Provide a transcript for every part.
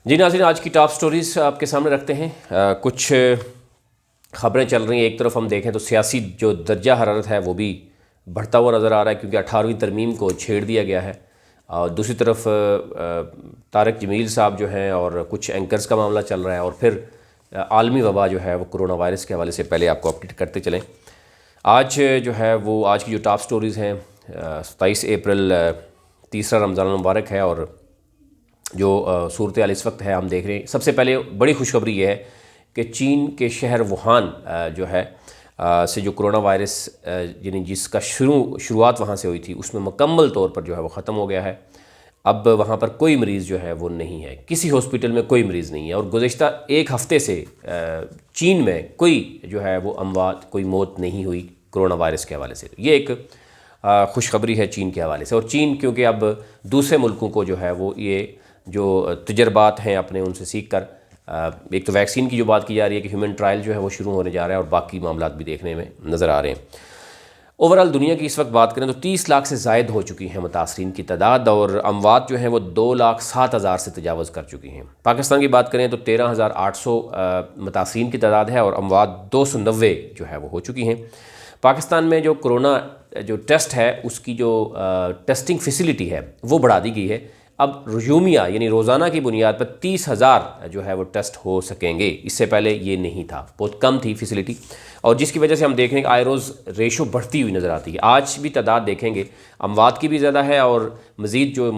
जी नाज़रीन, आज की टॉप स्टोरीज़ आपके सामने रखते हैं। कुछ ख़बरें चल रही हैं। एक तरफ हम देखें तो सियासी जो दर्जा हरारत है वो भी बढ़ता हुआ नज़र आ रहा है, क्योंकि 18वीं तरमीम को छेड़ दिया गया है। और दूसरी तरफ तारिक जमील साहब जो हैं और कुछ एंकर्स का मामला चल रहा है। और फिर आलमी वबा जो है वो कोरोना वायरस के हवाले से पहले आपको अपडेट करते चलें। आज जो है वो आज की जो टॉप स्टोरीज़ हैं, 27 अप्रैल तीसरा रमज़ान मुबारक है। और जो सूरत हाल इस वक्त है हम देख रहे हैं। सबसे पहले बड़ी खुशखबरी ये है कि चीन के शहर वुहान जो है से जो कोरोना वायरस यानी जिसका शुरुआत वहाँ से हुई थी, उसमें मुकम्मल तौर पर जो है वो ख़त्म हो गया है। अब वहाँ पर कोई मरीज़ जो है वो नहीं है, किसी हॉस्पिटल में कोई मरीज़ नहीं है। और गुज़िश्ता एक हफ़्ते से चीन में कोई जो है वो अमवात, कोई मौत नहीं हुई कोरोना वायरस के हवाले से। ये एक खुशखबरी है चीन के हवाले से। और चीन क्योंकि अब दूसरे मुल्कों को जो है वो ये जो तजर्बात हैं अपने उनसे सीख कर, एक तो वैक्सीन की जो बात की जा रही है कि ह्यूमन ट्रायल जो है वो शुरू होने जा रहा है, और बाकी मामला भी देखने में नज़र आ रहे हैं। ओवरऑल दुनिया की इस वक्त बात करें तो 30 लाख से ज़ायद हो चुकी हैं मुतासरीन की तादाद, और अमवात जो हैं वो 2,07,000 से तजावज़ कर चुकी हैं। पाकिस्तान की बात करें तो 13,800 मुतासरीन की तादाद है, और अमवात 290 जो है वो हो चुकी हैं। पाकिस्तान में जो कोरोना जो टेस्ट है उसकी जो टेस्टिंग फैसिलिटी है वो बढ़ा दी गई है। अब रजूमिया यानी रोज़ाना की बुनियाद पर 30,000 जो है वो टेस्ट हो सकेंगे। इससे पहले ये नहीं था, बहुत कम थी फैसिलिटी, और जिसकी वजह से हम देख रहे हैं कि आए रोज़ रेशो बढ़ती हुई नज़र आती है। आज भी तादाद देखेंगे अमवात की भी ज़्यादा है, और मज़ीद जो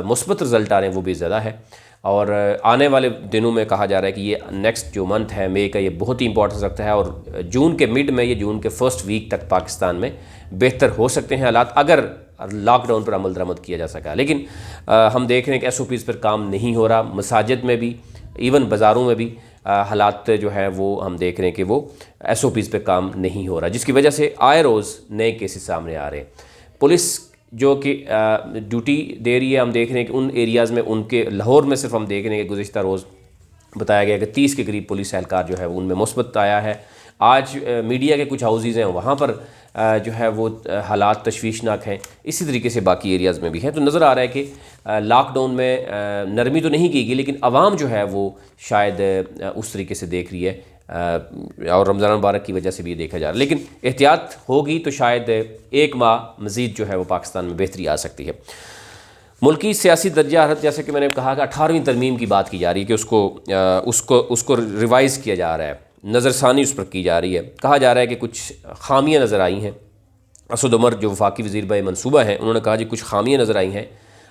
मुस्बत रिज़ल्ट आ रहे हैं वो भी ज़्यादा है। और आने वाले दिनों में कहा जा रहा है कि ये नेक्स्ट जो मंथ है मई का, ये बहुत ही इंपॉर्टेंस रखता है। और जून के मिड में, ये जून के फर्स्ट वीक तक पाकिस्तान में बेहतर हो सकते हैं हालात, अगर लॉकडाउन पर अमल दरामद किया जा सका। लेकिन हम देख रहे हैं कि SOPs पर काम नहीं हो रहा। मसाजिद में भी, इवन बाज़ारों में भी हालात जो है वो हम देख रहे हैं कि वो SOPs पे काम नहीं हो रहा, जिसकी वजह से आए रोज़ नए केसेस सामने आ रहे हैं। पुलिस जो कि ड्यूटी दे रही है, हम देख रहे हैं कि उन एरियाज़ में, उनके लाहौर में सिर्फ हम देख रहे हैं कि गुज़िश्ता रोज़ बताया गया कि 30 के करीब पुलिस एहलकार जो है वो उनमें मुस्बत आया है। आज मीडिया के कुछ हाउसेज़ हैं, वहाँ पर जो है वो हालात तशवीशनाक हैं। इसी तरीके से बाकी एरियाज़ में भी हैं। तो नज़र आ रहा है कि लॉकडाउन में नरमी तो नहीं की गई, लेकिन आवाम जो है वो शायद उस तरीके से देख रही है, और रमज़ान मुबारक की वजह से भी ये देखा जा रहा है। लेकिन एहतियात होगी तो शायद एक माह मज़ीद जो है वो पाकिस्तान में बेहतरी आ सकती है। मुल्की सियासी दर्जा हरारत, जैसे कि मैंने कहा कि 18वीं तरमीम की बात की जा रही है कि उसको रिवाइज़ किया जा रहा है, नज़रसानी उस पर की जा रही है। कहा जा रहा है कि कुछ खामियाँ नज़र आई हैं। असद उमर जो वफाकी वज़ीर बाय मनसूबा हैं, उन्होंने कहा जी कुछ खामियाँ नज़र आई हैं,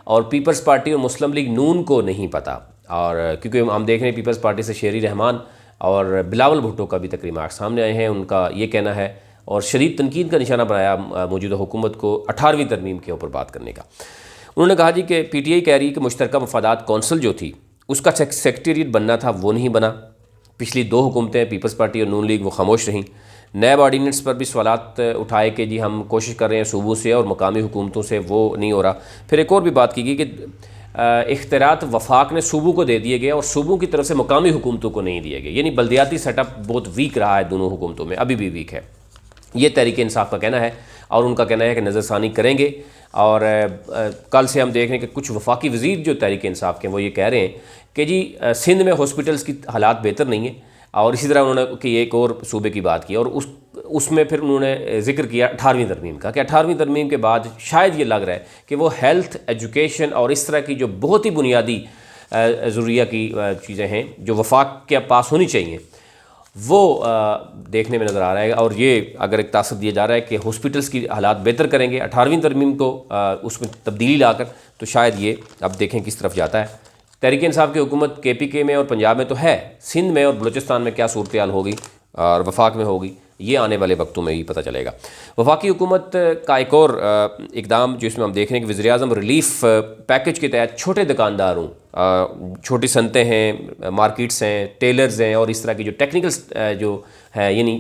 और पीपल्स पार्टी और मुस्लिम लीग नून को नहीं पता। और क्योंकि हम देख रहे हैं पीपल्स पार्टी से शेरी रहमान और बिलावल भुट्टो का भी तकरीबन सामने आए हैं। उनका ये कहना है, और शदीद तनकीद का निशाना बनाया मौजूदा हुकूमत को 18वीं तरमीम के ऊपर बात करने का। उन्होंने कहा जी कि PTI कह रही है कि मुश्तरका मफादात कौंसल जो थी उसका सेक्रेटेरिएट बनना था, वो नहीं बना। पिछली 2 हुकूमतें पीपल्स पार्टी और नून लीग वो खामोश रहीं। नैब ऑर्डीनेंस पर भी सवालात उठाए कि जी हम कोशिश कर रहे हैं सूबों से और मकामी हुकूमतों से, वो नहीं हो रहा। फिर एक और भी बात की गई कि इख्तियारात वफाक ने सूबों को दे दिए गए, और सूबों की तरफ से मकामी हुकूमतों को नहीं दिए गए। यानी बल्दियाती सेटअप बहुत वीक रहा है दोनों हुकूमतों में, अभी भी वीक है। ये तहरीक इंसाफ का कहना है, और उनका कहना है कि नज़रसानी करेंगे। और कल से हम देख रहे हैं कि कुछ वफाकी वज़ीर जो तहरीक इंसाफ के, वो ये कह रहे हैं कि जी सिंध में हॉस्पिटल्स की हालात बेहतर नहीं है। और इसी तरह उन्होंने कि एक और सूबे की बात की, और उसमें फिर उन्होंने जिक्र किया 18वीं तरमीम का, कि 18वीं तरमीम के बाद शायद ये लग रहा है कि वो हेल्थ, एजुकेशन और इस तरह की जो बहुत ही बुनियादी ज़रूरिया की चीज़ें हैं जो वफाक के पास होनी चाहिए, वो देखने में नज़र आ रहा है। और ये अगर एक तासर दिया जा रहा है कि हॉस्पिटल्स की हालात बेहतर करेंगे 18वीं तरमीम को उसमें तब्दीली लाकर, तो शायद ये अब देखें किस तरफ जाता है। तहरीक इंसाफ की हुकूमत KPK में और पंजाब में तो है, सिंध में और बलूचिस्तान में क्या सूरत हाल होगी और वफाक में होगी, ये आने वाले वक्तों में ही पता चलेगा। वफाकी हुकूमत का एक और इकदाम जो इसमें हम देख रहे हैं कि वज़ीर-ए-आज़म रिलीफ पैकेज के तहत छोटे दुकानदारों, छोटी सनतें हैं, मार्केट्स हैं, टेलर्स हैं, और इस तरह की जो टेक्निकल जो है यानी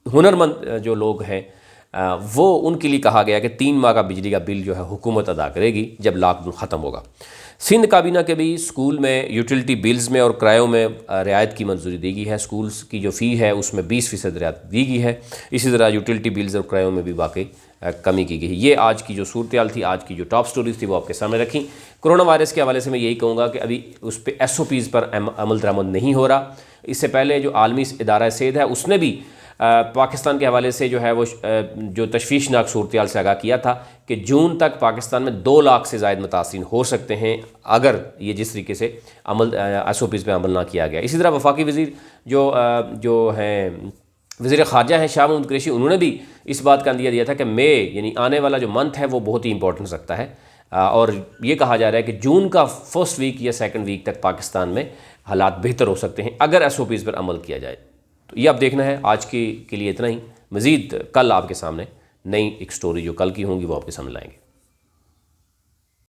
हुनरमंद जो लोग हैं, वो उनके लिए कहा गया कि 3 माह का बिजली का बिल जो है हुकूमत अदा करेगी जब लॉकडाउन ख़त्म होगा। सिंध काबीना के भी स्कूल में यूटिलिटी बिल्स में और किरायों में रियायत की मंजूरी दी गई है। स्कूल्स की जो फ़ी है उसमें 20% रियायत दी गई है। इसी तरह यूटिलिटी बिल्स और किरायों में भी बाकी कमी की गई है। ये आज की जो सूरत हाल थी, आज की जो टॉप स्टोरीज थी वो आपके सामने रखी। कोरोना वायरस के हवाले से मैं यही कहूँगा कि अभी उस पर SOPs पर अमल दरामद नहीं हो रहा। इससे पहले जो आलमी इदारा सेहत है उसने भी पाकिस्तान के हवाले से जो है वो जो तशवीशनाक सूरत हाल से आगाह किया था कि जून तक पाकिस्तान में 2 लाख से ज़ायद मुतासिरीन हो सकते हैं अगर ये जिस तरीके से SOPs पे अमल ना किया गया। इसी तरह वफाकी वज़ीर जो हैं वज़ीर ख़ारजा हैं शाह महमूद कुरैशी, उन्होंने भी इस बात का अंदिया दिया था कि मई यानी आने वाला जो मंथ है वो बहुत ही इंपॉर्टेंस रखता है और ये कहा जा रहा है कि जून का फर्स्ट वीक या सेकंड वीक तक पाकिस्तान में हालात बेहतर हो सकते हैं अगर SOPs पर अमल किया जाए। तो ये अब देखना है। आज के लिए इतना ही। मज़ीद कल आपके सामने नई एक स्टोरी जो कल की होंगी वो आपके सामने लाएंगे।